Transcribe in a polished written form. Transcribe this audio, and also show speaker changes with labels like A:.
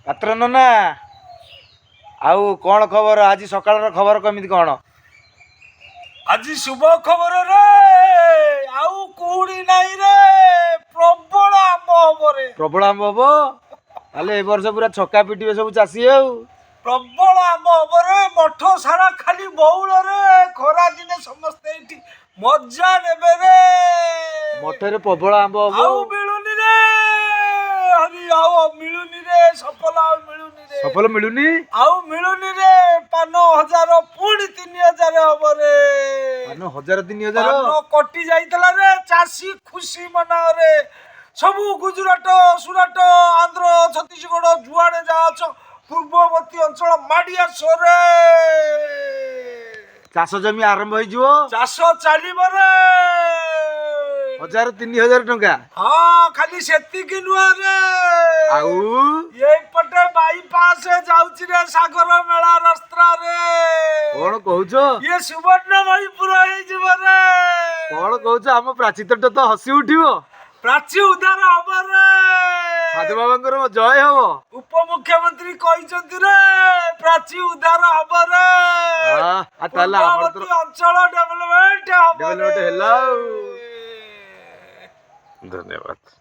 A: ପାତ୍ର ନନା ଆଉ କ'ଣ ଖବର? ଆଜି ସକାଳର ଖବର କେମିତି କ'ଣ?
B: ଆଜି ଶୁଭ ଖବର ରେ, ଆଉ କୁହୁଡ଼ି ନାହିଁ ରେ, ପ୍ରବଳ ଆମ୍ବ ହବ ରେ।
A: ପ୍ରବଳ ଆମ୍ବ ହବ? ତାହେଲେ ଏ ବର୍ଷ ପୁରା ଛକା ପିଟିବେ ସବୁ ଚାଷୀ ଆଉ।
B: ପ୍ରବଳ ଆମ୍ବ ହବ ରେ, ମଠ ସାରା ଖାଲି ବଉଳ ରେ। ଖରା ଦିନେ ସମସ୍ତେ ଏଇଠି ମଜା ନେବେ ରେ।
A: ମଠରେ ପ୍ରବଳ ଆମ୍ବ ହବ।
B: ଆଉ ମିଳୁନି ରେ, ହରି ଆଉ ମିଳୁନି ରେ, ସଫଳ ଆଉ ମିଳୁନି ରେ।
A: ସଫଳ ମିଳୁନି?
B: ଆଉ ମିଳୁନି ରେ। ପାନ 1000 ପୁଣି 3000 ହବ ରେ।
A: ପାନ 1000 3000?
B: ପାନ କଟି ଯାଇଥିଲା ରେ, ଚାଷୀ ଖୁସି ମନାରେ। ସବୁ ଗୁଜୁରାଟ, ସୁରାଟ, ଆନ୍ଧ୍ର, ଛତିଶଗଡ଼, ଯୁଆଡ଼େ ଯାହା ଅଛ ପୂର୍ବବର୍ତ୍ତୀ ଅଞ୍ଚଳ ମାଡ଼ି ଆସ ରେ।
A: ଚାଷ ଜମି ଆରମ୍ଭ ହେଇଯିବ?
B: ଚାଷ ଚାଲିବ ରେ।
A: 1000 3000 ଟଙ୍କା?
B: ହଁ, ଖାଲି ସେତିକି ନୁହେଁ ରେ।
A: ଆଉ
B: ଏଇପଟେ ବାଇପାସ ଯାଉଛି ରେ, ସାଗର ମେଳା ରାସ୍ତାରେ।
A: କ'ଣ କହୁଛ?
B: ଇଏ ସୁବର୍ଣ୍ଣମୟୀପୁର ହେଇଯିବ ରେ।
A: କ'ଣ କହୁଛ? ଆମ ପ୍ରାଚୀତଟା ତ ହସି ଉଠିବ।
B: ପ୍ରାଚୀ ଉଦ୍ଧାର ହବ ରେ।
A: ସାଧୁ ବାବାଙ୍କର ଜୟ ହବ।
B: ଉପମୁଖ୍ୟମନ୍ତ୍ରୀ କହିଛନ୍ତି ରେ, ପ୍ରାଚୀ ଉଦ୍ଧାର ହବ ରେ।
A: ତାହେଲେ ଆମର ତ
B: ଅଞ୍ଚଳ ଡେଭଲପମେଣ୍ଟ ହବ ରେ।
A: ଡେଭଲପମେଣ୍ଟ ହେଲା ଆଉ। ଧନ୍ୟବାଦ।